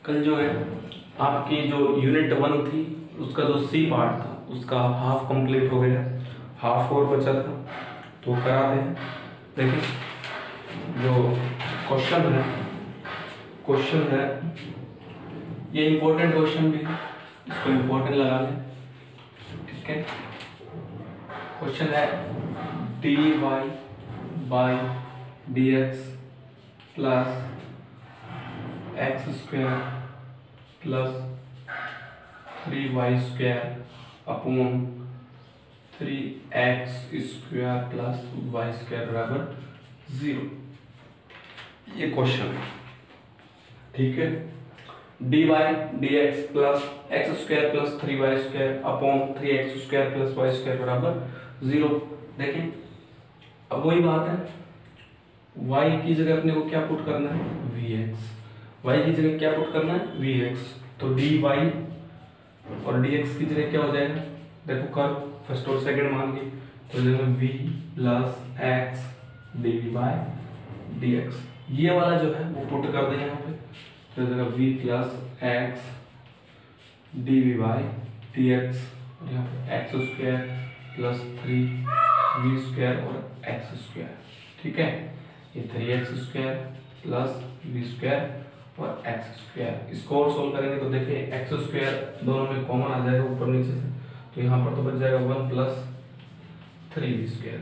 कल जो है आपकी जो यूनिट 1 थी उसका जो सी पार्ट था उसका हाफ कंप्लीट हो गया, हाफ और बचा था तो कराते हैं। देखिए जो क्वेश्चन है ये इम्पोर्टेंट क्वेश्चन भी है, इसको इम्पोर्टेंट लगा लें। ठीक है, क्वेश्चन है dy by dx plus x square plus 3y square upon 3x square plus y square बराबर 0। ये क्वेश्चन है। ठीक है, dy dx plus x square plus 3y square upon 3x square plus y square बराबर 0। देखें अब वही बात है, y की जगह अपने को क्या पुट करना है, vx। y की जगह क्या पुट करना है, vx। तो dy और dx की जगह क्या हो जाएगा, देखो कर फर्स्ट और सेकंड मान के तो v plus X D by D x. ये वाला जो है वो पुट कर दें यहाँ पे तो v plus X D by D x और यहाँ पे x square plus 3v square और एक्स स्क्वायर। ठीक है, ये 3x square plus v square और एक्स स्क्वायर। इसको और सोल्व करेंगे तो देखिए एक्स स्क्वायर दोनों में कॉमन आ जाएगा ऊपर नीचे से, तो यहाँ पर तो बच जाएगा 1 प्लस 3v स्क्वायर।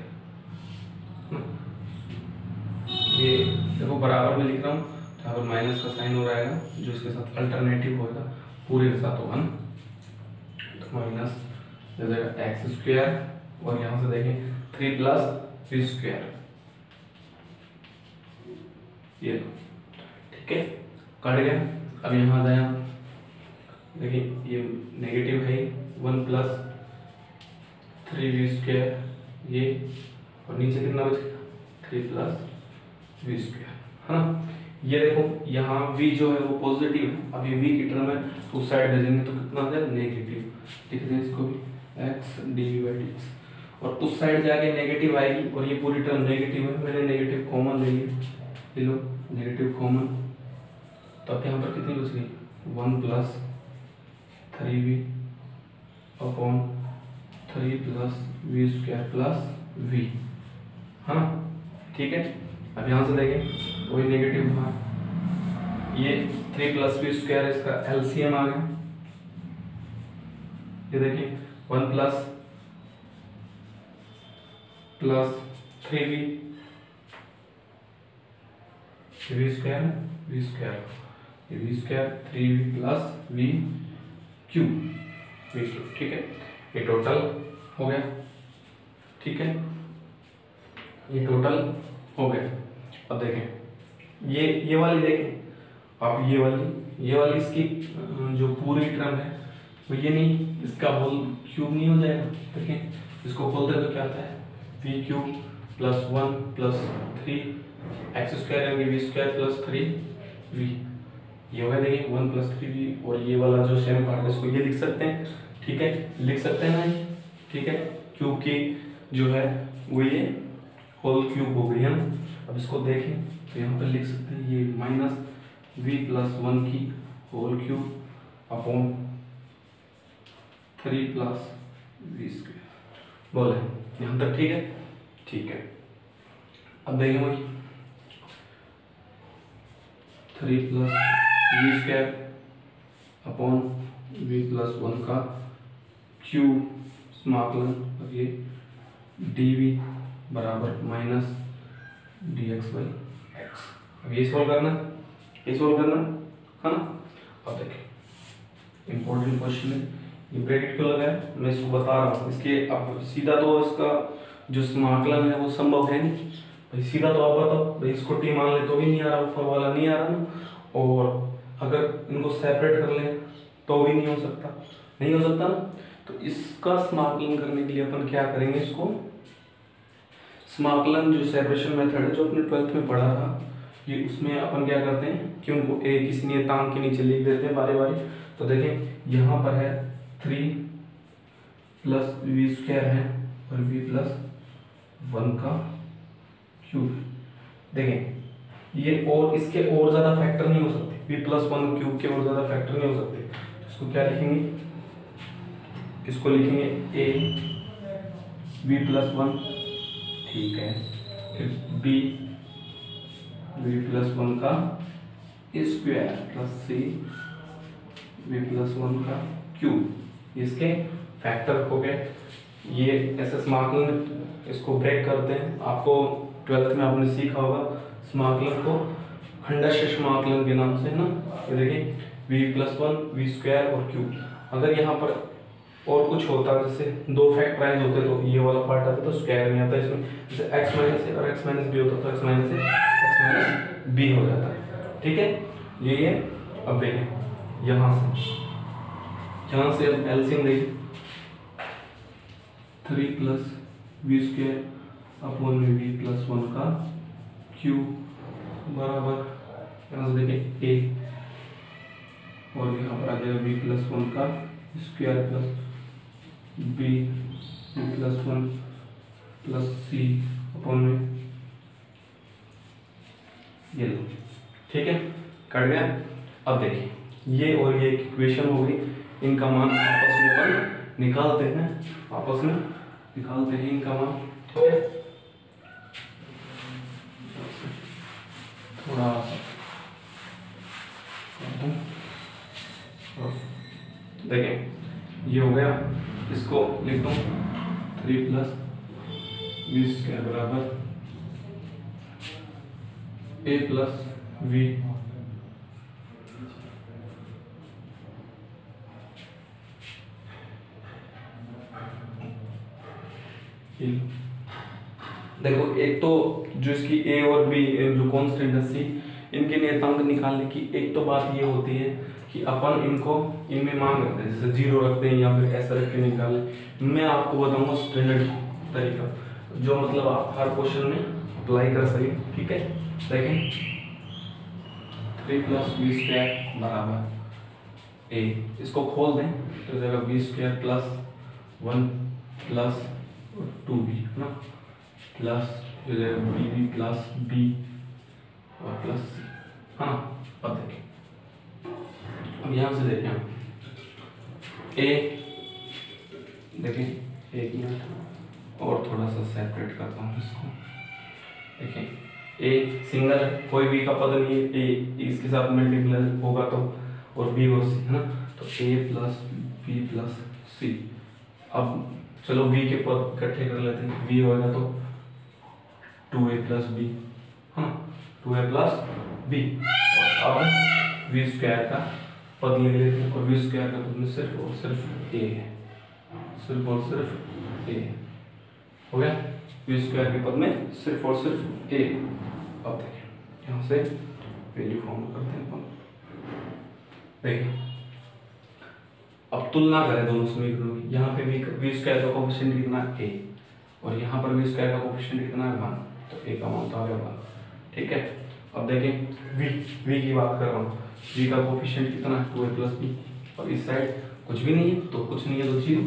ये देखो बराबर में लिख रहा हूँ तो यहाँ पर माइनस का साइन हो जाएगा जो इसके साथ अल्टरनेटिव होगा पूरे के साथ 1 तो माइनस हो जाएगा एक्स स्क्वायर और यहाँ से देखें 3 प्लस v स्क्वायर। ये ठीक है, कट गया। अब यहाँ आ जाए, देखिए ये नेगेटिव है 1 प्लस 3v स्क्वायर ये और नीचे कितना बचेगा 3 प्लस v स्क्वायर, है ना। ये देखो यहाँ v जो है वो पॉजिटिव है, अब ये v की टर्म है तो उस साइड भेजेंगे तो कितना आ जाएगा नेगेटिव। लिख दें इसको भी x dv बाई dx और उस साइड जाके नेगेटिव आएगी और ये पूरी टर्म नेगेटिव है, मैंने नेगेटिव कॉमन ले लिया, ले लो नेगेटिव कॉमन। तो अब यहाँ पर कितनी बच गई 1 plus 3v upon 3 plus v square plus v, है ना। ठीक है, अब यहाँ से देखें वही नेगेटिव बाहर, ये 3 प्लस v स्क्वायर है, इसका एलसीएम आ गया। ये देखिए 1 plus 3v v square v square ये v square 3v plus v cube. ठीक है, ये टोटल हो गया। ठीक है, ये टोटल हो गया। अब देखें ये वाली देखें आप, ये वाली इसकी जो पूरी टर्म है वो ये नहीं, इसका होल क्यूब नहीं हो जाएगा। देखें इसको खोलते तो क्या आता है v cube plus 1 plus 3 x square यानी v स्क्वायर प्लस 3v। ये हो गया, देखिए 1 प्लस 3v और ये वाला जो सेम पार्ट है इसको ये लिख सकते हैं। ठीक है, लिख सकते हैं ना। ठीक है, क्यूब की जो है वो ये होल क्यूब हो गई है ना। अब इसको देखें तो यहाँ पर लिख सकते हैं ये माइनस v प्लस 1 की whole cube upon 3 plus v square. बोले यहाँ तक ठीक है। ठीक है, अब देखें वही 3 plus v square upon v plus 1 का क्यूब समाकलन और ये dv बराबर माइनस dx बाई एक्स। अब ये सोल्व करना है ना। अब देखिए इंपॉर्टेंट क्वेश्चन है, ये ब्रैकेट क्यों लगा है मैं इसको बता रहा हूँ। इसके अब सीधा तो इसका जो समाकलन है वो संभव है नहीं भाई, सीधा तो आप बताओ भाई इसको t मान ले तो भी नहीं आ रहा, ऊपर वाला नहीं आ रहा ना, और अगर इनको सेपरेट कर लें तो भी नहीं हो सकता ना। तो इसका समाकलन करने के लिए अपन क्या करेंगे, इसको समाकलन जो सेपरेशन मेथड है जो अपने 12th में पढ़ा था ये, उसमें अपन क्या करते हैं कि उनको एक किसी नियतांक के नीचे लिख देते हैं बारी बारी। तो देखें यहाँ पर है 3 प्लस v स्क्वायर है और v प्लस 1 का क्यूब। देखें ये और इसके और ज्यादा फैक्टर नहीं हो सकते v+1 क्यूब के और ज़्यादा फैक्टर नहीं हो सकते, इसको क्या लिखेंगे, इसको लिखेंगे a v+1, ठीक है, फिर b v+1 का स्क्वायर प्लस c v+1 का क्यूब, इसके फैक्टर हो गए। ये ऐसे समाकलन इसको ब्रेक करते हैं। आपको 12th में आपने सीखा होगा समाकलन को खंडश समाकलन के नाम से, है ना। ये देखिए v+1 v स्क्वायर और क्यूब। अगर यहाँ पर और कुछ होता, जैसे दो फैक्टराइज होते तो ये वाला पार्ट आता तो स्क्वायर नहीं आता इसमें, जैसे x माइनस ए और x माइनस बी होता तो x माइनस ए x माइनस बी हो जाता है, ठीक है। ये अब देखिए यहाँ से अब एलसीएम देखिए 3 प्लस वी स्क्वायर अपॉन में v+1 का क्यूब बराबर, यहाँ से देखिए a और यहाँ पर आ जाएगा v+1 का square plus v+1 plus c upon में ये लो, ठीक है, कट गया। अब देखिए ये और ये इक्वेशन हो गई, इनका मान आपस में अपन निकालते हैं, आपस में निकालते हैं इनका मान, ठीक है। थोड़ा देखें ये हो गया, इसको लिख दूं 3 प्लस वी स्क्वायर बराबर a प्लस वी देखो एक तो जो इसकी a और b जो कांस्टेंट है c, इनके नियतांक निकालने की एक तो बात ये होती है कि अपन इनको इनमें मान रखते हैं, जैसे 0 रखते हैं या फिर ऐसा रख के निकालें। मैं आपको बताऊंगा स्टैंडर्ड तरीका, जो मतलब आप हर क्वेश्चन में अप्लाई कर सके, ठीक है। देखें 3 प्लस वी स्क्वायर बराबर a, इसको खोल दें तो जाएगा V square plus 1 plus 2b, है ना, प्लस बी प्लस बी और प्लस सी, हाँ। अब देखें, अब यहाँ से देखें हम a, देखें एक मिनट और थोड़ा सा सेपरेट करता हूँ इसको। देखें a सिंगल है, कोई b का पद नहीं है, a इसके साथ मल्टीप्लाई होगा तो, और b और c, है ना, तो a plus b plus c। अब चलो b के पद इकट्ठे कर लेते हैं, b होगा तो 2a प्लस बी, हाँ 2a प्लस बी, और अब वी स्क्वायर का पद ले लेते हैं, और वी स्क्वायर का पद में सिर्फ और सिर्फ a है, सिर्फ और सिर्फ a हो गया। वी स्क्वायर के पद में सिर्फ और सिर्फ a। अब देखिए यहाँ से वैल्यू फॉर्म करते हैं अपन, देखिए अब तुलना करें दोनों समीकरणों की। यहाँ पे वी स्क्वायर का कोएफिशिएंट कितना है a, और यहाँ पर वी स्क्वायर का कोएफिशिएंट कितना है 1, तो a का मान तो आ गया 1, ठीक है। अब देखें v की बात कर रहा हूँ, v का कोएफिशिएंट कितना है 2a प्लस b, और इस साइड कुछ भी नहीं है तो कुछ नहीं है तो 0।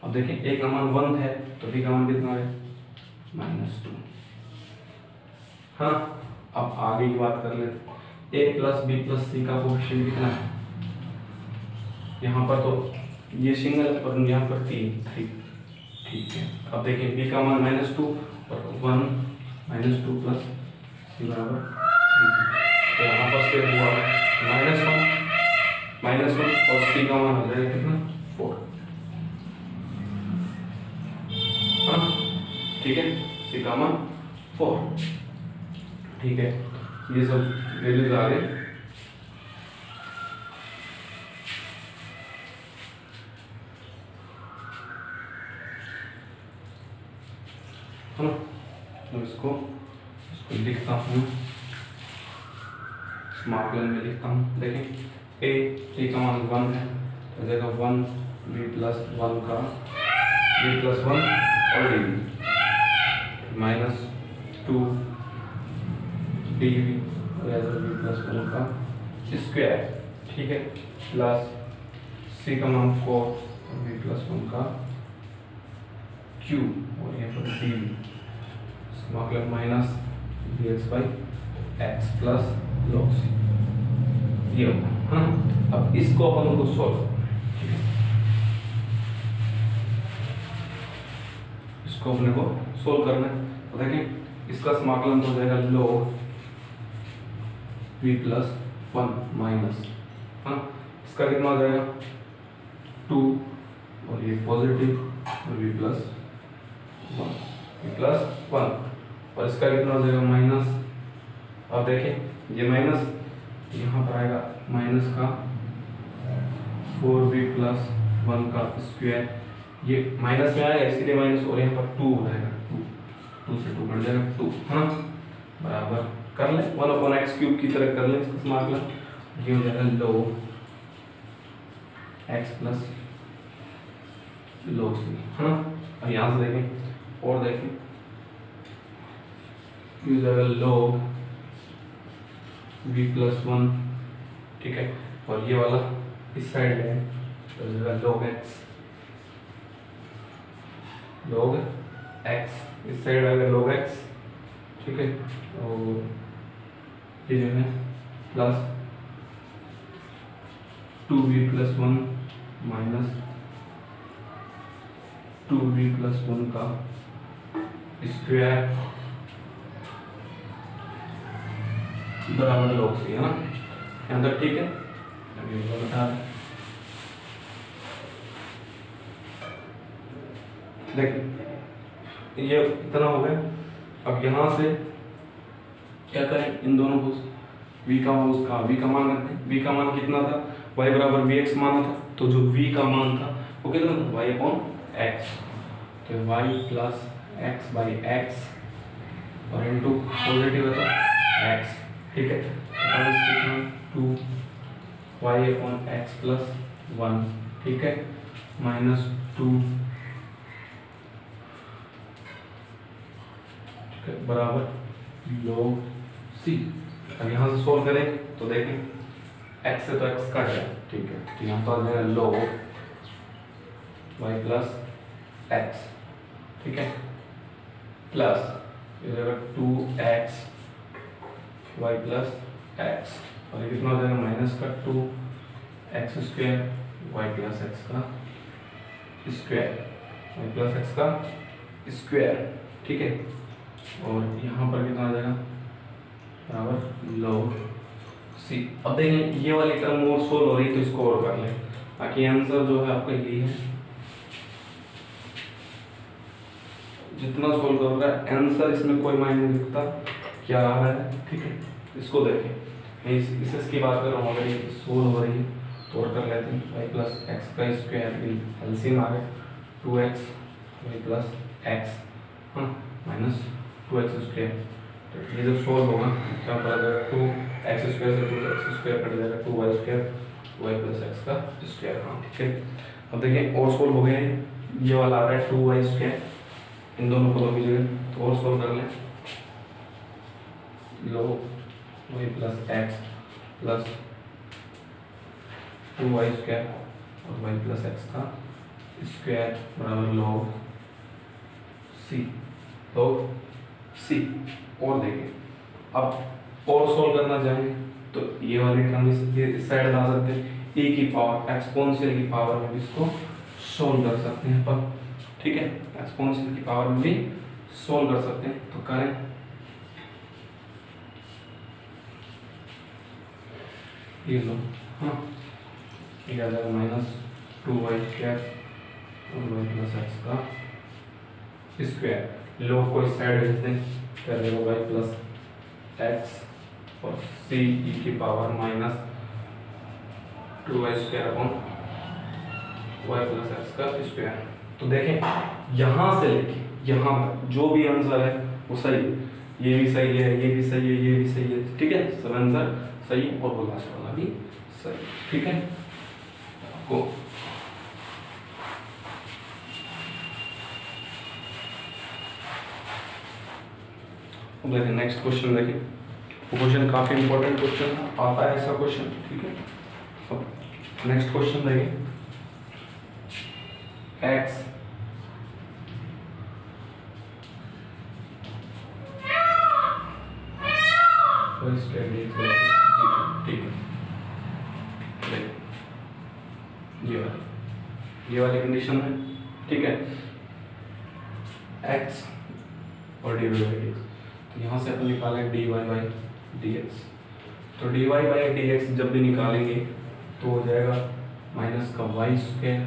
अब देखें a का मान 1 है तो b का मान कितना है -2, हाँ। अब आगे की बात कर लेते, a plus b plus c का कोएफिशिएंट कितना है, यहाँ पर तो ये सिंगल है पर यहाँ पर 3, ठीक है। अब देखिए b का मान -2 और 1 -2 प्लस c बराबर 3, तो यहाँ पर से हुआ -1 और c का मान हो जाएगा कितना 4, हाँ ठीक है, c का मान 4, ठीक है। ये सब वैल्यूज आ गए। तो इसको लिखता हूँ, समाकलन में लिखता हूँ। देखें a का मान 1 है तो देगा 1 b प्लस 1 का b प्लस 1 और dv -2 dv b प्लस 1 का स्क्वायर, ठीक है, प्लस c का मान 4 b प्लस 1 का क्यूब, और यहाँ पर dv मतलब minus dx by x plus log c। ये होगा, हाँ। अब इसको अपन को सोल्व, इसको अपने को सोल्व करना है। तो देखिए इसका समाकलन हो जाएगा log v प्लस 1 माइनस, हाँ, इसका कितना हो जाएगा 2 और ये पॉजिटिव और v प्लस 1 और इसका कितना हो जाएगा माइनस। अब देखें ये माइनस यहाँ पर आएगा माइनस का 4v प्लस 1 का स्क्वायर, ये माइनस में आएगा इसलिए माइनस, और यहाँ पर 2 हो जाएगा, 2 से 2 बढ़ जाएगा 2, हाँ, बराबर कर ले 1/x³ की तरह कर ले इसका समाकलन। ये हो जाएगा log x plus log c, हाँ। अब यहाँ से देखें और देखें, ये हो जाएगा log v प्लस 1, ठीक है, और ये वाला इस साइड है तो हो जाएगा log x, इस साइड आएगा log x, ठीक है, और ये जो है plus 2v plus 1 minus 2v plus 1 का स्क्वायर बराबर log c, है ना, यहाँ तक ठीक है। अभी बता देखिए ये इतना हो गया। अब यहाँ से क्या करें, इन दोनों को v का मान रखते हैं। v का मान कितना था, y बराबर vx माना था, तो जो v का मान था वो कितना था, y/x, तो y plus x by x और इनटू पॉजिटिव है तो x, ठीक है, 2 y/x प्लस 1, ठीक है, माइनस 2 बराबर log c। अब यहाँ से सोल्व करें तो देखें x से तो x कट जाए, ठीक है, तो यहाँ पर आ जाएगा log y प्लस x, ठीक है, प्लस ये जाएगा 2x y प्लस x, और ये कितना हो जाएगा माइनस का 2x square y plus x का स्क्वायर, y प्लस x का स्क्वायर, ठीक है, और यहाँ पर कितना आ जाएगा बराबर log c। अब देखें ये वाली टर्म और सोल्व हो रही है तो इसको और कर लें, बाकी आंसर जो है आपका यही है। जितना सोल्व कर रहा है आंसर इसमें कोई मायने नहीं दिखता क्या आ रहा है, ठीक है, इसको देखें। मैं इसकी बात कर रहा हूँ, अगर ये सोल्व हो रही है तो और कर लेते हैं। y प्लस एक्स का स्क्वायर एलसीएम आ गया 2x y प्लस एक्स, हाँ, माइनस 2x स्क्वायर, तो ये जब सोल्व होगा क्या पता जाएगा 2x स्क्वायर से 2x स्क्वायर कट जाएगा 2y square y plus x का स्क्वायर, हाँ, ठीक है। अब देखिए और सोल्व हो गए हैं, ये वाला आ रहा है 2y स्क्वायर, इन दोनों को दो की जगह तो और सोल्व कर लें, log y plus x plus 2y square और y प्लस एक्स का स्क्वायर बराबर log c। और देखें अब और सोल्व करना चाहें तो ये वाली टर्म इस साइड ला सकते हैं, e की पावर एक्सपोनेंशियल की पावर में भी इसको सोल्व कर सकते हैं अपन, ठीक है, एक्सपोनेंशियल की पावर में भी सोल्व कर सकते हैं, तो करें। ये लो, हाँ, ये आ जाएगा माइनस 2y स्क्वायर और y प्लस एक्स का स्क्वायर, लोग को इस साइड भेज दें, कर देगा y प्लस एक्स और c e की power minus 2y square upon y plus x का स्क्वायर। तो देखें यहाँ से लेके यहाँ तक जो भी आंसर है वो सही, ये भी सही है, ये भी सही है, ये भी सही है, ठीक है, सब आंसर सही और वो लास्ट वाला भी सही, ठीक है। आपको देखिए नेक्स्ट क्वेश्चन, देखिए वो क्वेश्चन काफी इंपॉर्टेंट क्वेश्चन आता है ऐसा क्वेश्चन, ठीक है। अब नेक्स्ट क्वेश्चन देखिए, x ठीक है, ये वाली कंडीशन है, ठीक है, x और dy बाई dx। तो यहाँ से अपन निकालें dy बाई dx। तो dy बाई dx जब भी निकालेंगे तो हो जाएगा माइनस का वाई स्क्वायर,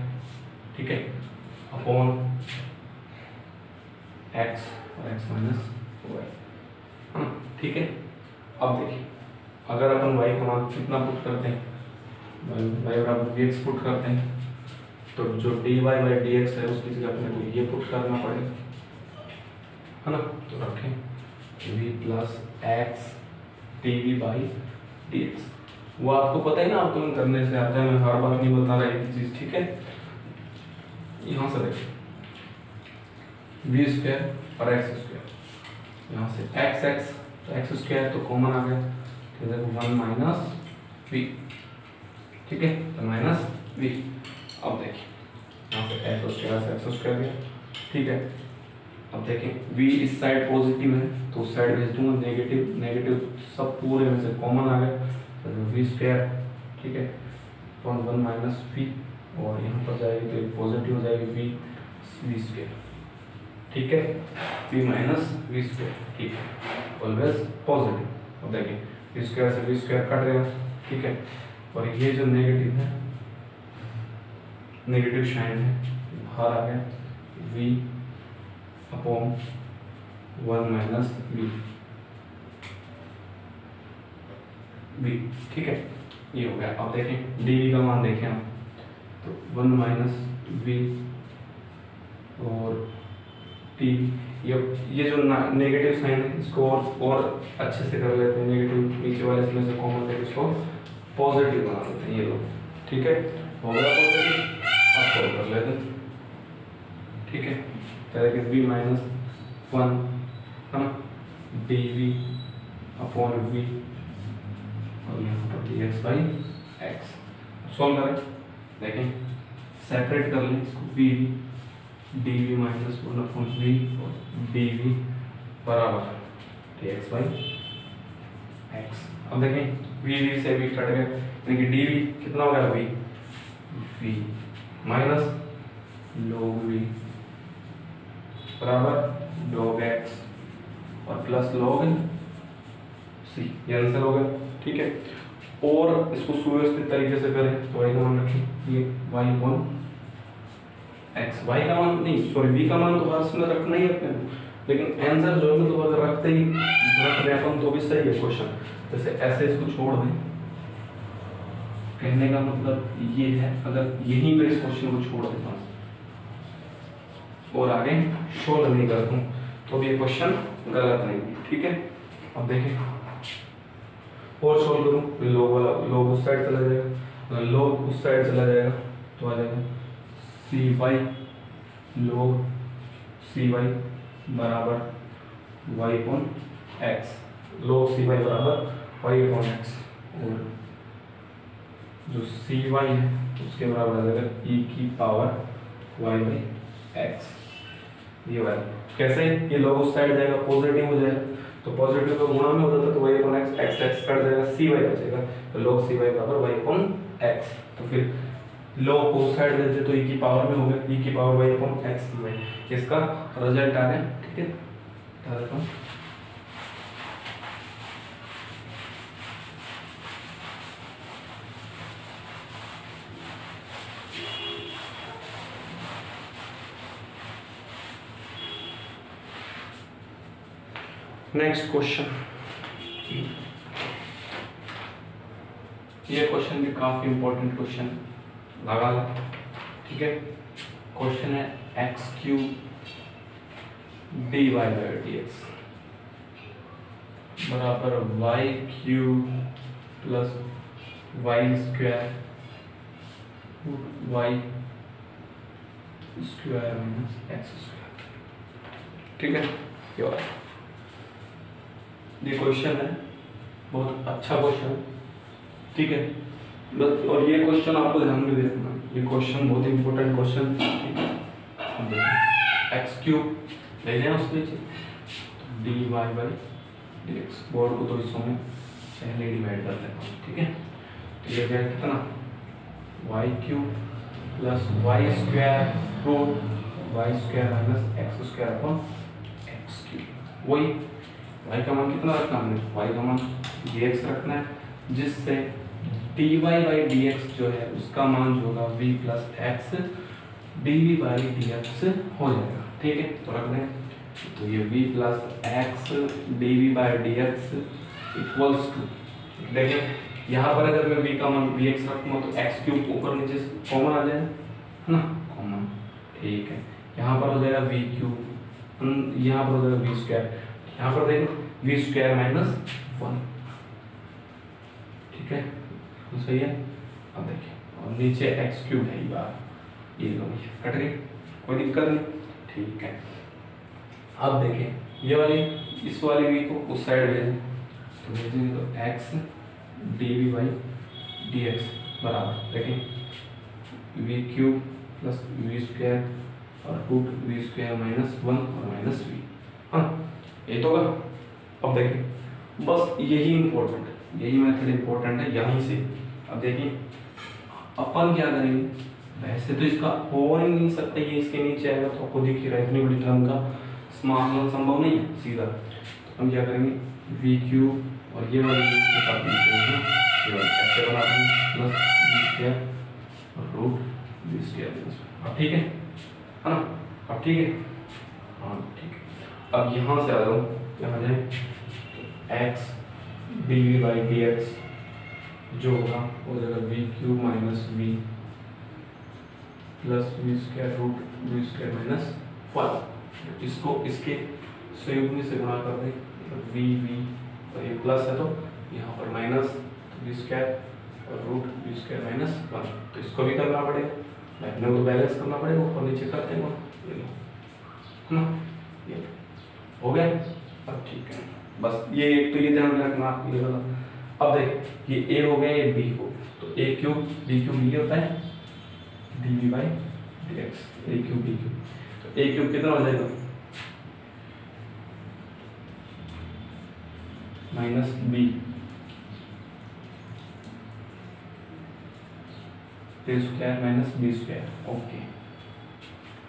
ठीक है, अपॉन x और x माइनस वाई, हाँ ठीक है। अब देखिए अगर अपन y का मान कितना पुट करते हैं, y बराबर vx पुट करते हैं, तो जो dy बाई dx है उसकी जगह अपने को ये पुट करना पड़ेगा, है ना। तो रखें v plus X dv by dx। वो आपको पता है ना, आपको करने से आता है, मैं हर बार नहीं बता रहा एक चीज, ठीक है। यहाँ से देखिए वी स्क्वायर और एक्स स्क्वायर, यहाँ से एक्स एक्स तो एक्स स्क्वायर तो कॉमन आ गया, तो देखो वन माइनस वी, ठीक है, तो माइनस वी। अब देखिए यहाँ से एक्स स्क्वायर गया, ठीक है। अब देखें v इस साइड पॉजिटिव है तो उस साइड भेज दूंगा नेगेटिव, नेगेटिव सब पूरे में से कॉमन आ गया, तो वी स्क्वायर, ठीक है, वन वन माइनस वी, और यहाँ पर जाएगी तो एक पॉजिटिव हो जाएगी वी स्क्वायर, ठीक है, वी माइनस वी स्क्वायर, ठीक है, ऑलवेज पॉजिटिव। अब देखें वी स्क्वायर से वी स्क्वायर कट गया, ठीक है, और ये जो नेगेटिव है, नेगेटिव साइन है, बाहर आ गया V upon one minus V, ठीक है, ये हो गया। अब देखें डी का मान देखें हम, तो वन माइनस वी और टी, ये जो नेगेटिव साइन है इसको और अच्छे से कर लेते हैं, नेगेटिव नीचे वाले इसमें से कॉमन लेकर इसको पॉजिटिव बना देते हैं, ये लोग, ठीक है, हो गया पॉजिटिव। अब सॉल्व कर लेते हैं, ठीक है, करेंगे v माइनस वन, है ना, डी वी अपॉन वी और यहाँ पर D X by X. Solve करें, देखें सेपरेट कर लें इसको, V D V minus one upon V और डी वी बराबर डी एक्स बाई एक्स। अब देखें वी से वी कट गया, यानी कि डी वी कितना हो गया, वी माइनस log v बराबर log x और प्लस log c, ये आंसर हो गया, ठीक है। और इसको सुव्यवस्थित तरीके से करें तो y का मान रखें, ये y वन x, y का मान नहीं, सॉरी v का मान तो हर समय रखना ही अपने, लेकिन आंसर जो है तो अगर रखते ही रख रहे अपन तो भी सही है क्वेश्चन। जैसे ऐसे इसको छोड़ दें, कहने का मतलब ये है, अगर यहीं पर इस क्वेश्चन को छोड़ देता हूँ और आगे सोल्व नहीं करता हूँ तो भी ये क्वेश्चन गलत नहीं है, ठीक है। अब देखें और सोल्व करूँ, लोग उस साइड चला जाएगा, लोग उस साइड चला जाएगा तो आ जाएगा सी वाई लोग सी वाई बराबर वाई अपॉन एक्स, लोग सी वाई बराबर वाई अपॉन एक्स, और जो सी वाई है उसके बराबर आ जाएगा ई की पावर वाई बाई एक्स। ये वाला कैसे, ये लोग उस साइड जाएगा पॉजिटिव हो जाएगा, तो पॉजिटिव का गुणा में हो जाता है तो Y upon X, X X cut जाएगा, सी वाई बचेगा, तो लोग सी वाई बराबर वाई अपॉन एक्स। तो फिर लोग उस साइड देते तो ई की पावर में हो गया, ई की power Y upon x C Y, इसका रिजल्ट आ गया, ठीक है। बता देता हूँ, नेक्स्ट क्वेश्चन, ये क्वेश्चन भी काफी इंपॉर्टेंट क्वेश्चन लगा ला, ठीक है। क्वेश्चन है x cube d Y by D x बराबर y cube plus Y square Y square minus x square, ठीक है। ये क्वेश्चन है, बहुत अच्छा क्वेश्चन, ठीक है। बस और ये क्वेश्चन आपको ध्यान में रखना, ये क्वेश्चन बहुत इंपॉर्टेंट क्वेश्चन, ठीक है। एक्स क्यूब ले लें उसके नीचे D Y by D X, board को तो हिस्सों में पहले डिवाइड कर लेता हूँ, ठीक है। तो ये क्या कितना Y cube plus Y square root Y square minus x square upon X cube. वही वाई का मान कितना रखना है हमने, वाई का मान dx रखना है, जिससे dy बाई dx जो है उसका मान जो होगा v plus X dv by dx हो जाएगा। ठीक है, तो रख दें, तो ये v plus X dv by dx equals to, देखिए यहाँ पर अगर मैं v का मान vx रखूँगा तो एक्स क्यूब ऊपर नीचे कॉमन आ जाएगा, है ना, कॉमन। ठीक है, यहाँ पर हो जाएगा v क्यूब, यहाँ पर हो जाएगा v स्क्वायर, यहाँ पर देखो v स्क्वायर माइनस 1। ठीक है, तो सही है। अब देखिए, और नीचे एक्स क्यूब है, ये बार ये दोनों कट गई, कोई दिक्कत नहीं। ठीक है, अब देखिए ये वाली इस वाली v को उस साइड भेजें, तो भेजेंगे तो x dv बाई dx बराबर, देखिए v cube plus v square और रूट v स्क्वायर माइनस 1 और माइनस v, हाँ ये तो होगा। अब देखिए बस यही इम्पोर्टेंट, यही मेथड इम्पोर्टेंट है यहीं से। अब देखिए अपन क्या करेंगे, वैसे तो इसका हो ही नहीं सकता, ये इसके नीचे आएगा तो आपको दिख ही रहा है, इतनी बड़ी टर्म का समाकलन संभव नहीं है सीधा। तो हम क्या करेंगे, वी क्यूब और ये वाली ऐसे बना देंगे प्लस वी स्क्वायर और रूट वी स्क्वायर। अब ठीक है ना, अब ठीक है, हाँ ठीक है। अब यहाँ से आ जाओ, क्या आ जाए, X D V by D X जो होगा वो हो जाएगा V cube minus V plus V square root we square minus 5। इसको इसके संयुग्म से गुणा कर दें, मतलब वी वी और ये प्लस है तो यहाँ पर माइनस, तो वी स्क्वायर और रूट वी स्क्वायर माइनस 1। तो इसको भी करना पड़ेगा, अपने को बैलेंस करना पड़ेगा, ऊपर नीचे करते हैं ये लो, है ना, ये हो गया। अब ठीक है, बस ये एक तो ये ध्यान में रखना आपको ये वाला। अब देख ये a हो गया, ये b हो, तो a क्यूब b क्यूब ये होता है dv by dx, a cube b cube, तो a क्यूब कितना हो जाएगा minus b square minus b square. Okay,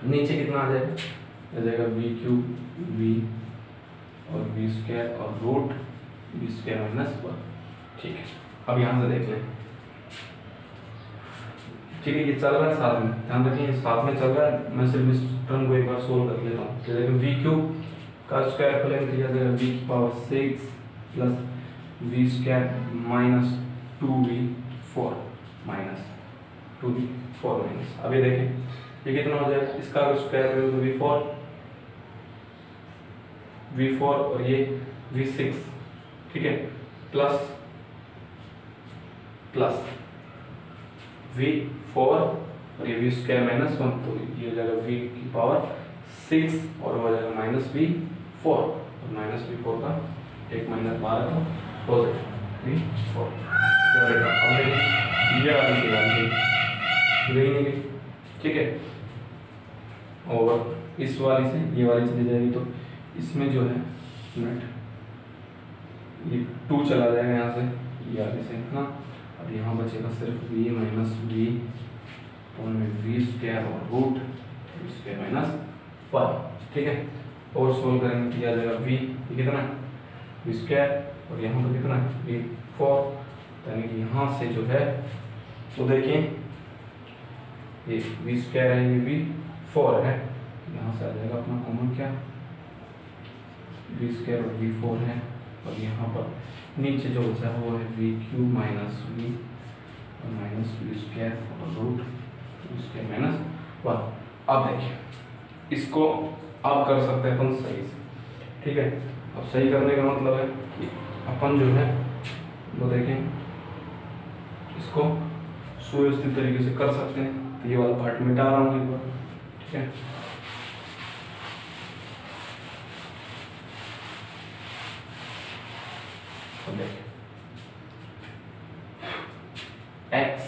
नीचे कितना आ जाएगा, आ जाएगा v क्यूब v और v स्क्वायर और रूट v स्क्वायर माइनस 1। ठीक है, अब यहाँ से देख लें, ठीक है, ये चल रहा है साथ में, ध्यान रखिए साथ में चल रहा है। मैं सिर्फ इस टर्म को एक बार सोल्व कर लेता हूँ। तो देखिए वी क्यूब का स्क्वायर करेंगे तो यह जाएगा वी की power 6 plus V square minus 2v4 minus 2v4 minus, अब ये देखें ये कितना हो जाएगा, इसका अगर स्क्वायर करें तो v4 और ये v6, ठीक है, प्लस प्लस v4 और ये v स्क्वायर माइनस 1, तो ये हो जाएगा v की पावर 6 और हो जाएगा माइनस v4 और माइनस v4 का एक माइनस 12 का हो जाएगा v4। ये नहीं, ठीक है, और इस वाली से ये वाली चली जाएगी तो इसमें जो है मिनट ये 2 चला जाएगा यहाँ से ये आगे से, है ना। अब यहाँ बचेगा सिर्फ v minus V V square और रूट वी स्क्वायर माइनस 1, ठीक है। और सोल्व करेंगे तो आ जाएगा v कितना है वी स्क्वायर और यहाँ पर कितना है v4, यानी कि यहाँ से जो है तो देखिए ये वी स्क्वायर है, ये v4 है, यहाँ से आ जाएगा अपना कॉमन क्या वी स्क्वायर और v4 है, और यहाँ पर नीचे जो बचा है वो है वी क्यूब माइनस वी और माइनस वी स्क्वायर और रूट वी स्क्वायर माइनस 1। अब देखिए इसको अब कर सकते हैं अपन सही से, ठीक है। अब सही करने का मतलब है कि अपन जो है वो देखें इसको सुव्यवस्थित तरीके से कर सकते हैं। तो ये वाला पार्ट मिटा रहा हूँ एक बार, ठीक है। एक्स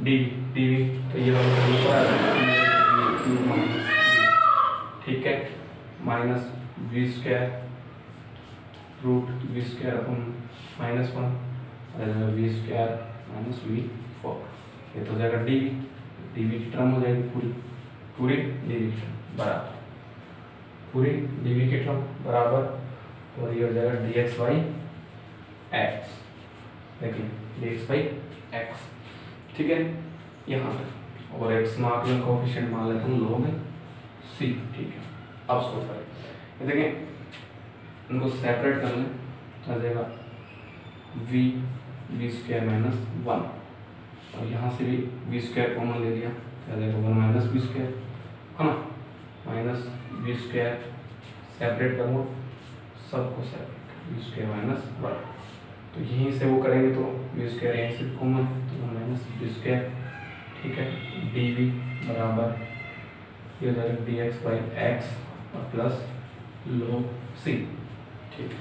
डी डी तो ये ठीक है, minus V square root we square upon -1 V square minus v4, ये तो हो जाएगा डी वी की टर्म हो जाएगी पूरी पूरी डी वी की टर्म बराबर पूरी डी वी की टर्म बराबर और ये हो जाएगा डी एक्स बाई एक्स। देखिए डी एक्स बाई एक्स ठीक है यहाँ तक और एक्स मार्क में कोफिशिएंट मान लेते हैं लोग सी ठीक है। अब सॉल्व करें ये देखिए इनको सेपरेट कर लें तो आ जाएगा वी वी स्क्वायर माइनस 1 और यहाँ से भी वी स्क्वायर कॉमन ले लिया तो आ जाएगा 1 माइनस वी स्क्वायर है ना माइनस वी स्क्वायर सेपरेट करूँ सबको सेपरेट वी स्क्वायर माइनस 1 तो यहीं से वो करेंगे तो वी स्क्वायर यहीं से कॉमन है तो 1 माइनस वी स्क्वायर ठीक है डी वी बराबर ये हो जाएगा डी एक्स बाई एक्स और प्लस log c ठीक है।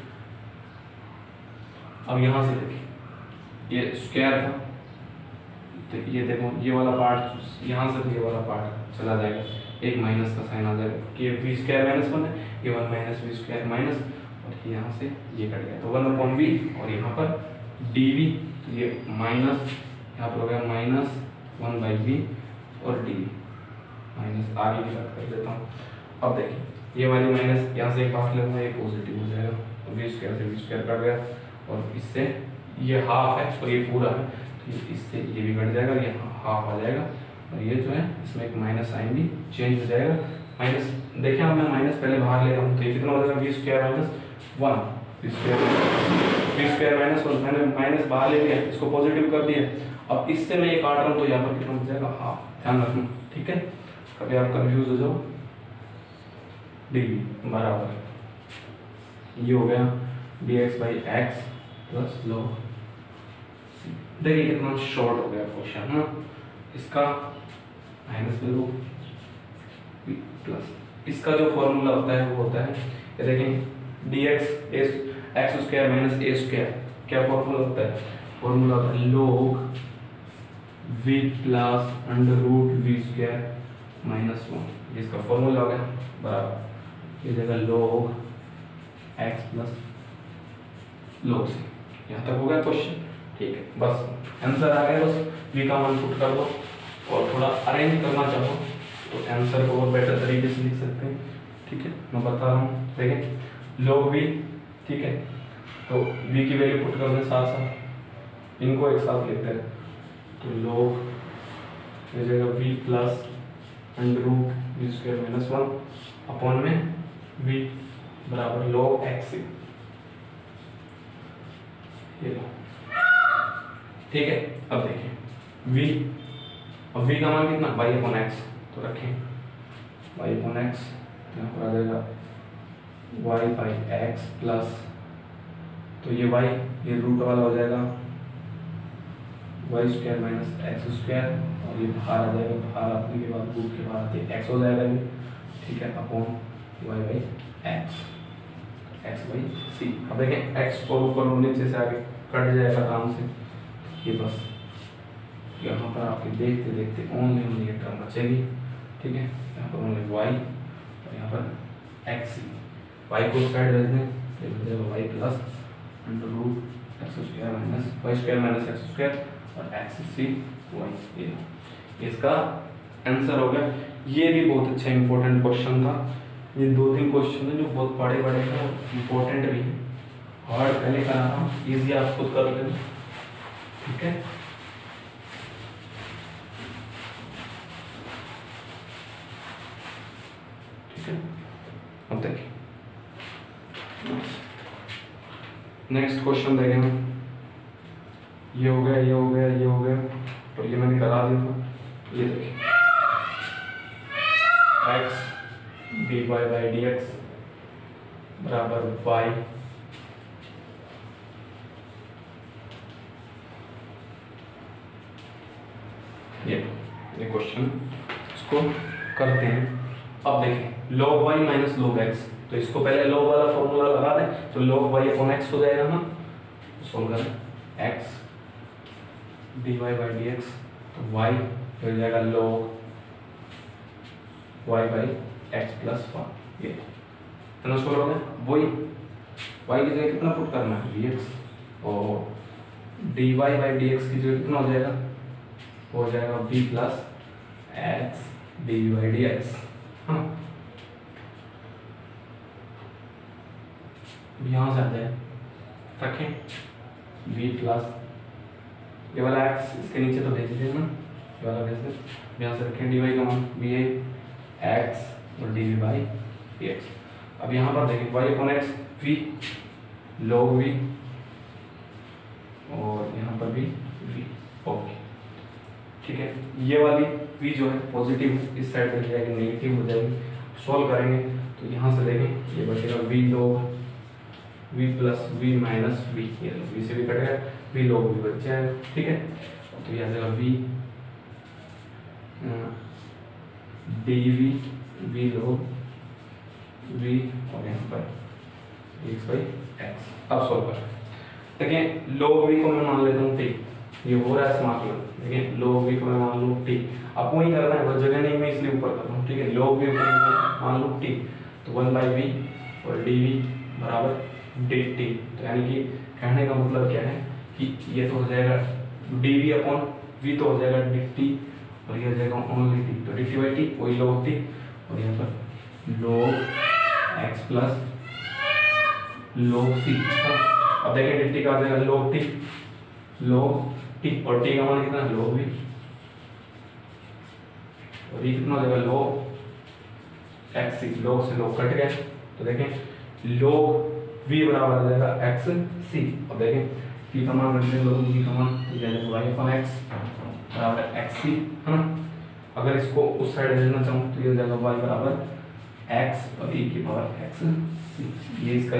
अब यहाँ से देखिए ये स्क्वायर था तो ये देखो ये वाला पार्ट यहाँ से ये वाला पार्ट चला जाएगा एक माइनस का साइन आ जाएगा कि ये वी स्क्वायर माइनस 1 है ये 1 माइनस वी स्क्वायर माइनस और यहाँ से ये कट गया तो 1 अपॉन वी और यहाँ पर डी वी तो ये माइनस यहाँ पर हो गया माइनस 1 बाई वी और डी वी माइनस आगे की बात कर देता हूँ। अब देखिए ये वाली माइनस यहाँ से एक बात लूँगा ये पॉजिटिव हो जाएगा तो वी स्क्वायर से वी स्क्वायर कट गया और इससे ये हाफ है और ये पूरा है तो इससे ये भी कट जाएगा ये हाफ आ जाएगा और ये जो है इसमें एक माइनस साइन भी चेंज हो जाएगा माइनस देखिए अब मैं माइनस पहले बाहर ले रहा हूँ तो ये कितना हो जाएगा V square minus 1 V square minus 1 मैंने माइनस बाहर ले लिया इसको पॉजिटिव कर दिया अब इससे मैं ये काट रहा हूँ तो यहाँ पर कितना हो जाएगा हाफ ध्यान रखना ठीक है कभी आप कंफ्यूज हो जाओ डी बराबर ये हो गया D X by x plus log c देखिए कितना शॉर्ट हो गया क्वेश्चन ना इसका माइनस में लो प्लस इसका जो फॉर्मूला होता है वो होता है ये देखें d x x square minus a square क्या फॉर्मूला होता है फॉर्मूला होता है log v plus under root we square minus 1 इसका फॉर्मूला हो गया बराबर ये जगह log x plus log c यहाँ तक हो गया क्वेश्चन ठीक है बस आंसर आ गया बस v का मान पुट कर दो और थोड़ा अरेंज करना चाहो तो आंसर को और बेटर तरीके से लिख सकते हैं ठीक है मैं बता रहा हूँ देखें log v ठीक है तो v की वैल्यू पुट कर दें साथ साथ इनको एक साथ लिखते हैं तो log ये जगह v plus under root we square minus 1 upon में v बराबर log x ये लो ठीक है। अब देखिए v अब v का मान कितना y अपॉन x तो रखें y अपॉन x यहाँ पर आ जाएगा y बाई x प्लस तो ये y ये रूट वाला हो जाएगा y square minus x square और ये बाहर आ जाएगा बाहर आने के बाद रूट के बाहर आते x हो जाएगा ये ठीक है upon y by x by c। अब देखें x को ऊपर और नीचे से आगे कट जाएगा आराम से ये बस यहाँ पर आपके देखते देखते ओनली ये टर्म बचेगी ठीक है यहाँ पर ओनली y और यहाँ पर x y को साइड भेज दें ये हो जाएगा y plus under root X square minus Y square minus x square और एक्स सी वाई ये इसका आंसर हो गया। ये भी बहुत अच्छा इंपॉर्टेंट क्वेश्चन था ये 2-3 क्वेश्चन है जो बहुत बड़े बड़े हैं इंपॉर्टेंट भी हैं हार्ड पहले करा रहा हूँ ईजी आप खुद कर लेना ठीक है। ठीक है अब देखिए नेक्स्ट क्वेश्चन देखेंगे ये हो गया ये हो गया ये हो गया और ये मैंने करा दिया था ये देखिए x dy by D x बराबर y ये क्वेश्चन इसको करते हैं। अब देखें log y minus log x तो इसको पहले log वाला फॉर्मूला लगा दें तो log y अपॉन x हो जाएगा ना सॉल्व करें x dy by D X तो y हो जाएगा log y by x plus 1 ये इतना सॉल्व हो गया वही y की जगह कितना पुट करना है dx और dy बाई डी एक्स की जगह कितना हो जाएगा हो जाएगा v plus X D Y D X. हाँ, यहाँ से आ जाए, रखें v प्लस ये वाला x इसके नीचे तो भेज देना, ये वाला भेज दे, यहाँ से रखें dy का मान v है x और dv बाई dx। अब यहाँ पर देखें y upon x v log v और यहाँ पर भी v। ओके ठीक है, ये वाली v जो है पॉजिटिव है, इस साइड पे जाएगी नेगेटिव हो जाएगी। सॉल्व करेंगे तो यहाँ से देखें ये बचेगा v log v plus v minus v, ये v से भी कट गया, v log v बच जाएगा। ठीक है, तो यहाँ जाएगा v dv v log v और यहाँ पर x बाई एक्स। अब सॉल्व करें, देखिए log v को मैं मान लेता हूँ t, ये हो रहा है स्मार्ट वन। देखिए log v को मैं मान लूँ t, आपको वही करना है, बस जगह नहीं मैं इसलिए ऊपर कर रहा हूँ। ठीक है, log v को मैं मान लूँ t, तो 1/v और dv बराबर dt। तो यानी कि कहने का मतलब क्या है कि ये तो हो जाएगा dv अपॉन v तो हो जाएगा dt और ये हो जाएगा ओनली t, तो dt बाई t वही log t और यहाँ पर log x plus log c। अब देखिए dt का आ जाएगा log t और t का मान कितना log v और ये कितना हो जाएगा log x c। log से log कट गया, तो देखें log v बराबर आ जाएगा x c। अब देखें t का मान रख दें, log v का मान तो जाएगा y अपॉन x बराबर x c, है ना। अगर इसको उस साइड भेजना चाहूँ तो ये हो जाएगा y बराबर x और e की पावर x c। ये इसका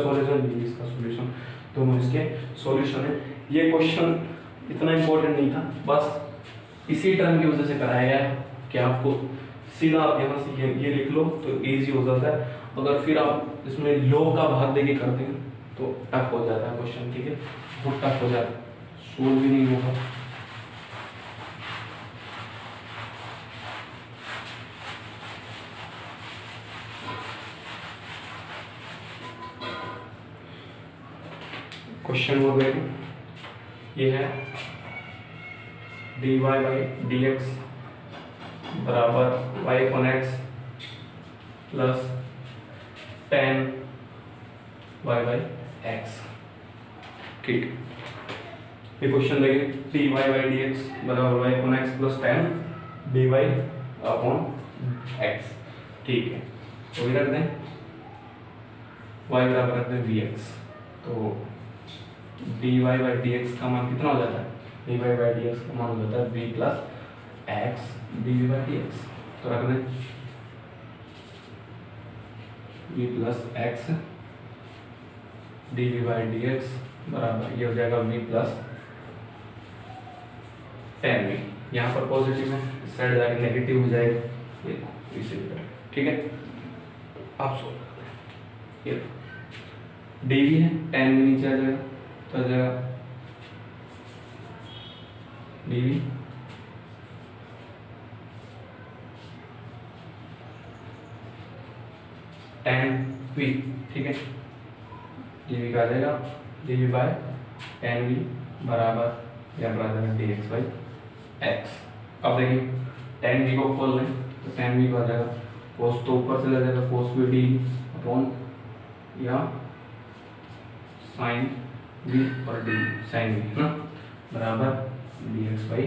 सॉल्यूशन, ये इसका सॉल्यूशन, दोनों इसके सॉल्यूशन है। ये क्वेश्चन इतना इंपॉर्टेंट नहीं था, बस इसी टर्म की वजह से कराया गया है कि आपको सीधा आप यहाँ से ये लिख लो तो इजी हो जाता है। अगर फिर आप इसमें log का भाग देके करते हैं तो टफ हो जाता है क्वेश्चन। ठीक है, बहुत टफ हो जाता है, सोल्व भी नहीं होगा। क्वेश्चन हो गए, ये है dy बाई dx बराबर y upon x plus tan y by x। ठीक, ये क्वेश्चन देखिए dy बाई dx बराबर y upon x plus tan dy upon x। ठीक है, तो ये रख दें y बराबर रख दें vx, तो dy बाई dx का मान कितना हो जाता है, dy बाई dx का मान हो जाता है v plus x dv by dx। तो रख दें v plus x dv by dx बराबर ये हो जाएगा v प्लस tan v। यहाँ पर पॉजिटिव है, इस साइड जाके नेगेटिव हो जाएगा, ये इसे भी करें। ठीक है, आप सोल्व करते हैं। ये dv है, tan v नीचे आ जाएगा तो आ जाएगा dv tan v। ठीक है, dv का आ जाएगा dv बाय tan v बराबर यहाँ पर आ जाएगा dx बाई x। अब देखिए tan v को खोल लें तो tan v को आ जाएगा cos, तो ऊपर चला जाएगा cos v d अपॉन या sin v और d sin v, है ना, बराबर dx by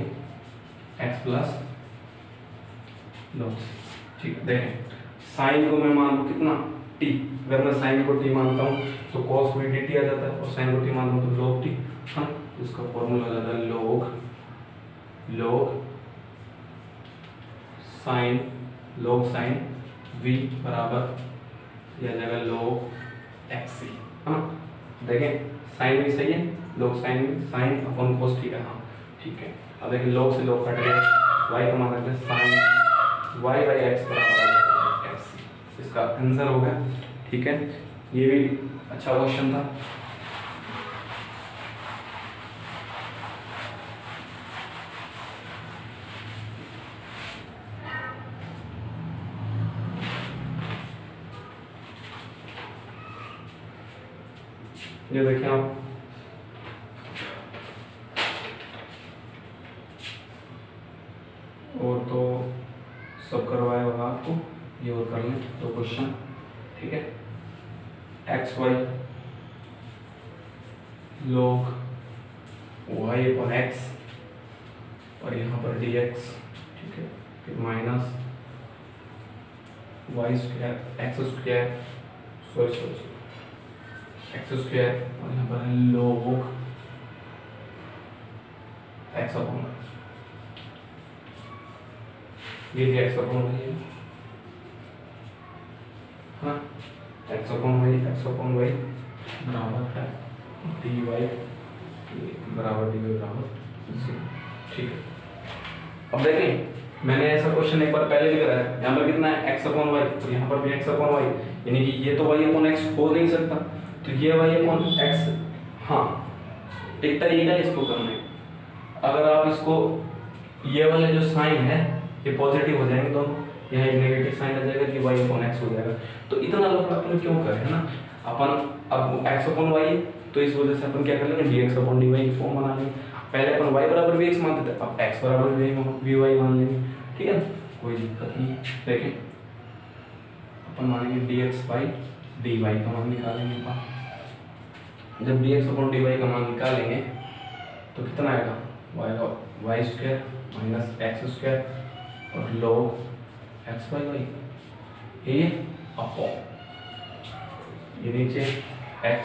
x plus log c। ठीक है, देखें साइन को मैं मान लूँ कितना t, अगर मैं साइन को t मानता हूँ तो cos v dt आ जाता है और साइन को t मानता हूँ तो log t, हाँ, इसका फॉर्मूला आ जाता है log साइन v बराबर यह आ जाएगा log x c। हाँ, देखें साइन भी सही है, log sine upon cos t का, हाँ ठीक है। अब देखिए log से log कट गया, y का मान रखते हैं साइन y बाई x बराबर x c, इसका आंसर हो गया। ठीक है, ये भी अच्छा क्वेश्चन था। ये देखें आप क्वेश्चन, ठीक है। X Y log y upon X और यहाँ पर dx, ठीक है, फिर minus Y square X square sorry X square और यहाँ पर है log एक्स अपॉन ये एक्स अपॉन वाई, हाँ एक्स अपॉन वाई बराबर है डी वाई बराबर जीरो, ठीक है। अब देखें मैंने ऐसा क्वेश्चन एक बार पहले भी कराया, यहाँ पर कितना है एक्स अपॉन वाई और यहाँ पर भी एक्स अपॉन वाई, यानी कि ये तो वाई अपॉन एक्स हो नहीं सकता, तो ये वाई अपॉन एक्स, हाँ एक तरीका है इसको करने, अगर आप इसको ये वाले जो साइन है ये पॉजिटिव हो जाएंगे दोनों, यहाँ एक नेगेटिव साइन आ जाएगा कि वाई अपॉन एक्स हो जाएगा, तो इतना लफड़ा अपन क्यों करें, है ना। अपन अब एक्स अपॉन वाई तो इस वजह से अपन क्या कर लेंगे dx अपॉन dy की फॉर्म बना लेंगे, पहले अपन y बराबर vx मानते थे, अब x बराबर vy मान लेंगे, ठीक है, कोई दिक्कत नहीं। देखें अपन मानेंगे dx बाई dy का मान निकालेंगे, जब dx अपॉन dy का मान निकालेंगे तो कितना आएगा y square minus x square और log x बाई वाई, ये अपॉन ये नीचे x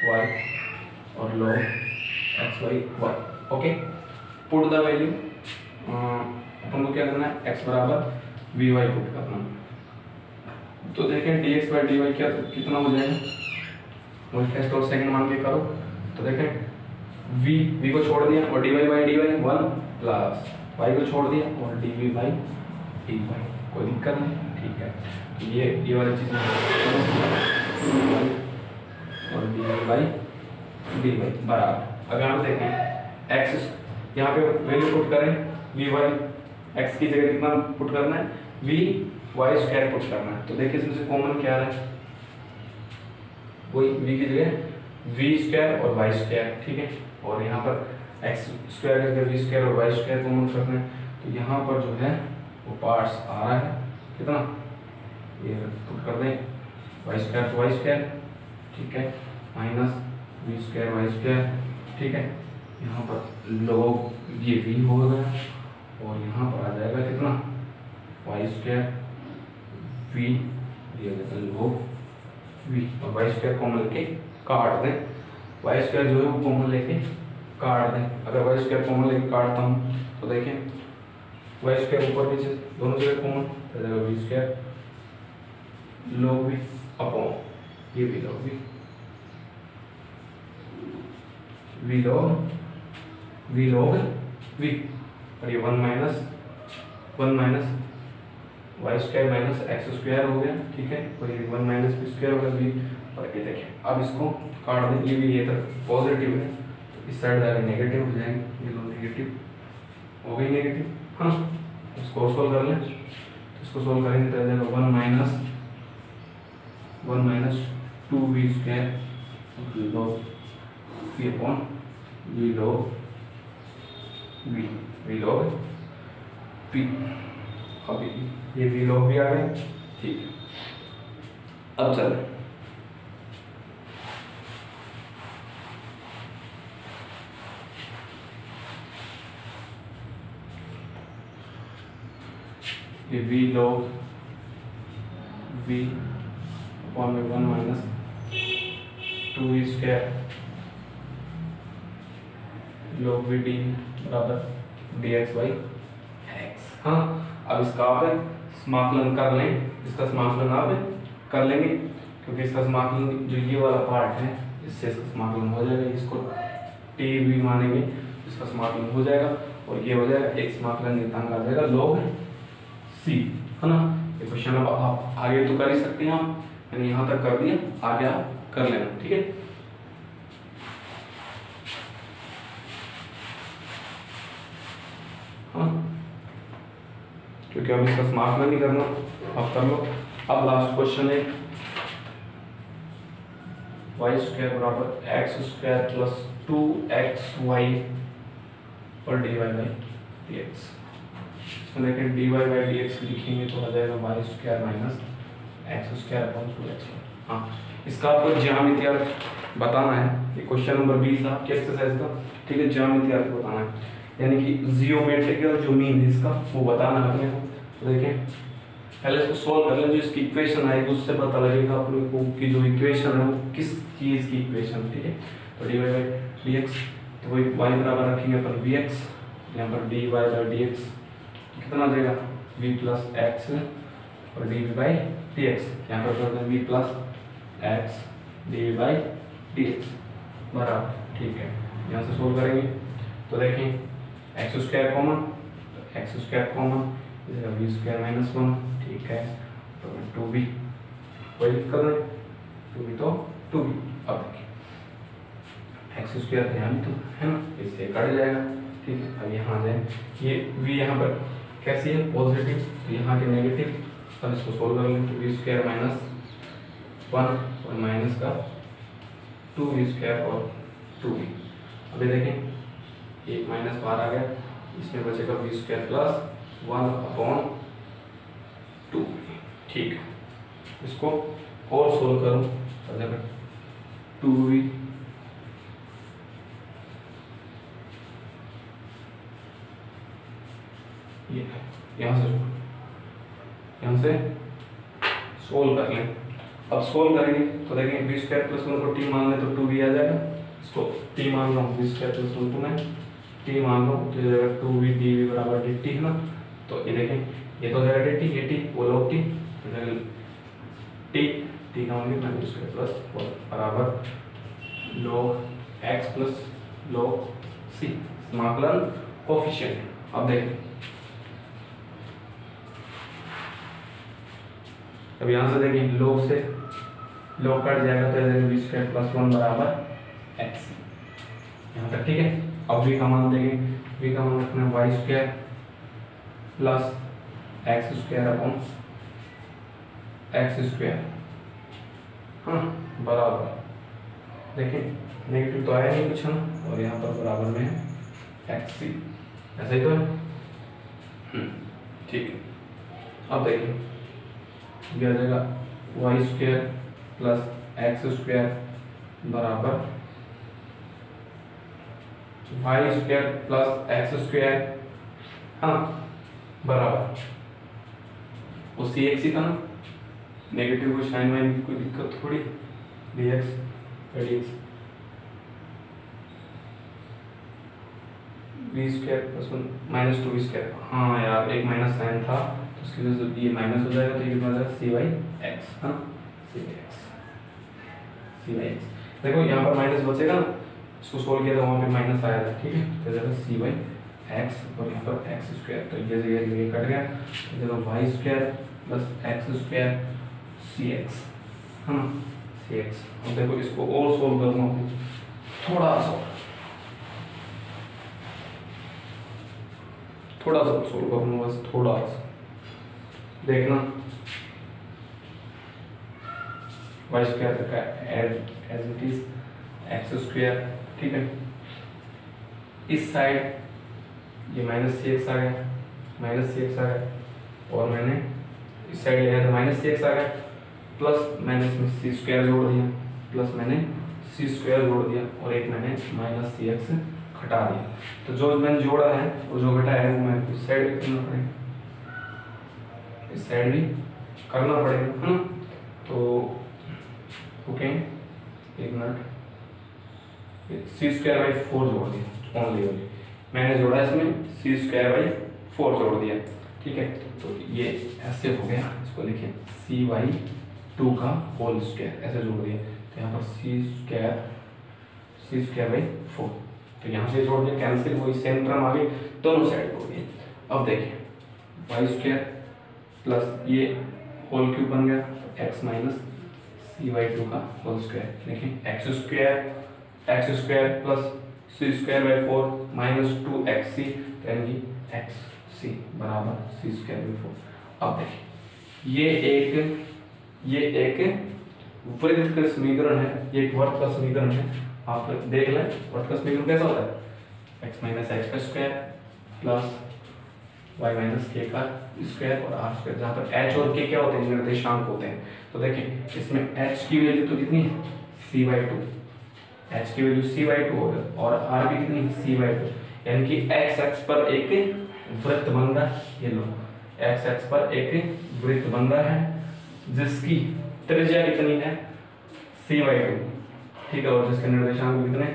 y और log x by y, okay. Put the value, अपन को क्या करना है x बराबर vy पुट करना, तो देखें dx by dy क्या कितना हो जाएगा, वही फर्स्ट और सेकंड मान के करो, तो देखें v को छोड़ दिया और dy by dy 1 plus y को छोड़ दिया और dv by dy, कोई दिक्कत नहीं, ठीक है। तो ये वाली चीज़ और dy बराबर, अगर हम देखें x यहाँ पे वैल्यू पुट करें vy x की जगह कितना पुट करना है vy स्क्वायर पुट करना है, तो देखिए इसमें से कॉमन क्या है, वही v की जगह v स्क्वायर और y स्क्वायर, ठीक है, और यहाँ पर x स्क्वायर की जगह v स्क्वायर और y स्क्वायर कॉमन करना है, तो यहाँ पर जो है वो पार्ट्स आ रहा है कितना, ये पुट कर दें y स्क्वायर तो y स्क्वायर, ठीक है, minus v square Y square, ठीक है, यहाँ पर log ये v हो गया और यहाँ पर आ जाएगा कितना वाई स्क्वायर v, ये log v और वाई स्क्वायर कॉमन लेके काट दें, वाई स्क्वायर जो है वो कॉमन लेके काट दें, अगर वाई स्क्वायर कॉमन लेके काटता हूँ तो देखें वाई स्क्वायर ऊपर नीचे दोनों जगह कॉमन तो जाएगा v square log v upon ये v log v v log v और ये 1 minus Y square minus x square हो गया, ठीक है, और ये 1 माइनस v स्क्वायर होगा v, और ये देखिए अब इसको काट दें, ये भी ये तरफ पॉजिटिव है तो इस साइड जाकर नेगेटिव हो जाएंगे, ये लो नेगेटिव हो गई नेगेटिव, हाँ इसको सोल्व कर लें, तो इसको सोल्व करेंगे तो आ जाएगा 1 minus 2v square log v upon v log p, अब ये v log v आ गया, ठीक है। अब चलें ये v log v अपॉन में 1 minus 2v square log v d बराबर dx बाई x, हाँ अब इसका आप समाकलन कर लें, इसका समाकलन आप कर लेंगे क्योंकि इसका समाकलन जो ये वाला पार्ट है इससे इसका समाकलन हो जाएगा, इसको t भी मानेंगे इसका समाकलन हो जाएगा और ये हो जाएगा एक समाकलन नियतांक आ जाएगा log c, है ना। ये क्वेश्चन अब आप आगे तो कर ही सकते हैं, आप मैंने यहाँ तक कर दिया, आगे आप कर लेना, ठीक है। हाँ क्योंकि अब इसका समाकलन नहीं करना, आप कर लो। अब लास्ट क्वेश्चन है वाई स्क्वायर बराबर एक्स स्क्वायर प्लस 2xy और dy बाई dx, इसमें देखें dy बाई dx लिखेंगे तो आ जाएगा Y square minus x square upon 2x। हाँ, इसका आपको ज्यामिति बताना है। ये क्वेश्चन नंबर 20 आपके एक्सरसाइज का, ठीक है। ज्यामिति आपको बताना है, यानी कि जियोमेट्रिकल जो मीन है इसका वो बताना है अपने को। तो देखें, पहले इसको सॉल्व कर लें, जो इसकी इक्वेशन आएगी उससे पता लगेगा आप लोग को कि जो इक्वेशन है वो किस चीज़ की इक्वेशन है, ठीक है। तो D Y by D X, तो वही वाई बराबर रखेंगे अपन वी एक्स, यहाँ पर D Y by D X कितना आ जाएगा वी प्लस एक्स, और D V by D X यहाँ पर कर दें V plus X D by D x बराबर, ठीक है। यहाँ से सोल्व करेंगे तो देखें X square common, X square common V square minus 1, ठीक है। तो 2b वही कर रहे हैं, 2b तो 2b। अब देखिए एक्स स्क्वायर यहाँ भी तो है ना, इससे कट जाएगा, ठीक है। अब यहाँ आ जाए, ये v यहाँ पर कैसी है पॉजिटिव, तो यहाँ के नेगेटिव। अब इसको सोल्व कर लें तो वी स्क्वायर माइनस 1 और माइनस का 2v स्क्वायर और 2b। अभी देखें एक माइनस बाहर आ गया, इसमें बचेगा वी स्क्वायर प्लस 1 अपॉन 2, ठीक है। इसको और सोल्व करो तो देखो 2v ये यहाँ से सोल्व कर लें। अब सोल्व करेंगे तो देखें वी स्क्वायर प्लस 1 को t मान लें तो 2v आ जाएगा, इसको t मान लो वी स्क्वायर प्लस 1 को मैं t मान लो तो ये जाएगा 2v dv बराबर dt है ना। तो ये देखें ये तो जाएगा dt, ये t वो लोग t, तो जाएगा t का मान वी स्क्वायर प्लस 1 बराबर log x plus log c समाकलन कोफिशिएंट। अब देखें अब यहाँ से देखें log से log कट जाएगा तो वी स्क्वायर प्लस 1 बराबर x, यहाँ तक ठीक है। अब v का मान देखें, v का मान रखना है Y square plus x square upon X square, हाँ बराबर देखें नेगेटिव तो आया नहीं कुछ ना, और यहाँ पर बराबर में एक्स सी, ऐसा ही तो है, ठीक है। अब देखिए क्या आ जाएगा Y square plus x square बराबर y square plus x square, हाँ बराबर वो सी एक्स ही था ना, नेगेटिव को साइन वाइन की कोई दिक्कत थोड़ी, D X D X V square plus 1 minus 2 V square, हाँ यार एक माइनस साइन था तो उसकी वजह से ये माइनस हो जाएगा, तो ये कितना हो जाएगा सी वाई एक्स, हाँ सी Y x, C Y x. देखो यहाँ पर माइनस बचेगा ना, इसको सोल्व किया था वहाँ पे माइनस आया था, ठीक है। तो जाएगा सी वाई एक्स और यहाँ पर एक्स स्क्वायर, तो ये जगह कट गया, तो देखो y square plus x square c x, हाँ सी एक्स। अब देखो इसको और सोल्व करूँगा थोड़ा सा सोल्व करूँगा बस थोड़ा सा, देखना वाई स्क्वायर का as it is X square, ठीक है। इस साइड ये माइनस सी एक्स आ गया, माइनस सी एक्स आ गया, और मैंने इस साइड लिया तो माइनस सी एक्स आ गया, प्लस मैंने इसमें सी स्क्वायर जोड़ दिया, प्लस मैंने सी स्क्वायर जोड़ दिया, और एक मैंने माइनस सी एक्स घटा दिया। तो जो मैंने जोड़ा है और जो घटाया है वो मैंने इस साइड भी करना पड़ेगा, इस साइड भी करना पड़ेगा, है ना। तो ओके एक मिनट, सी स्क्वायर बाई 4 जोड़ दिया ओनली मैंने जोड़ा इसमें सी स्क्वायर बाई 4 जोड़ दिया, ठीक है। तो ये ऐसे हो गया, इसको लिखिए सी वाई 2 का होल स्क्वायर ऐसे जोड़ दिया, तो यहाँ पर सी स्क्वायर बाई 4, तो यहाँ से जोड़ दिया कैंसिल, वही सेम टर्म आ गई, दोनों साइड जोड़ दिए। अब देखिए वाई स्क्वायर प्लस ये होल क्यूब बन गया, तो एक्स माइनस सी वाई 2 का होल स्क्वायर, देखिए x square plus c square by 4 minus 2 x c, यानी एक्स सी बराबर सी स्क्वायर बाई 4। अब देखिए ये एक वृत्त का समीकरण है, ये एक वर्ग का समीकरण है, आप देख लें वर्ग का समीकरण कैसा होता है, एक्स माइनस एक्स का स्क्वायर प्लस y माइनस के का स्क्वायर और r स्क्वायर, जहाँ पर h और k क्या होते हैं, निर्देशांक होते हैं। तो देखें इसमें h की वैल्यू तो कितनी है c/2, h की वैल्यू c/2 और r भी कितनी c/2, यानी कि x अक्ष पर एक वृत्त बन रहा है। ये लो x अक्ष पर एक वृत्त बन रहा है जिसकी त्रिज्या कितनी है c/2, ठीक है, और जिसके निर्देशांक कितने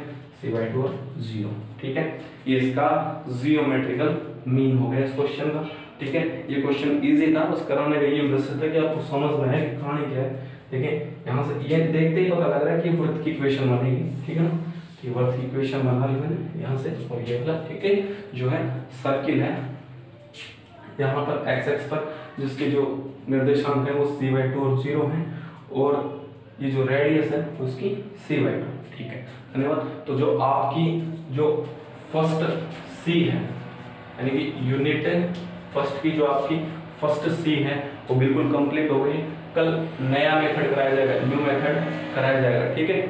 c/2 और 0, ठीक है। ये इसका जियोमेट्रिकल मीन हो गया इस क्वेश्चन का, ठीक है। ये क्वेश्चन इजी था, बस कराने का ये उद्देश्य था कि आपको समझ में आए कि कहानी क्या है। देखिए यहाँ से ये देखते ही पता लग रहा है कि वृत्त की इक्वेशन बनेगी, ठीक है ना। तो ये वृत्त की इक्वेशन बना ली मैंने यहाँ से, और ये वाला ठीक है जो है सर्किल है यहाँ पर एक्स एक्स पर, जिसके जो निर्देशांक है वो c/2 और 0 है, और ये जो रेडियस है उसकी c/2, ठीक है। धन्यवाद। तो जो आपकी जो फर्स्ट सी है, यानी कि यूनिट फर्स्ट की जो आपकी फर्स्ट सी है वो बिल्कुल कंप्लीट हो गई। कल नया मेथड कराया जाएगा, न्यू मेथड कराया जाएगा, ठीक है।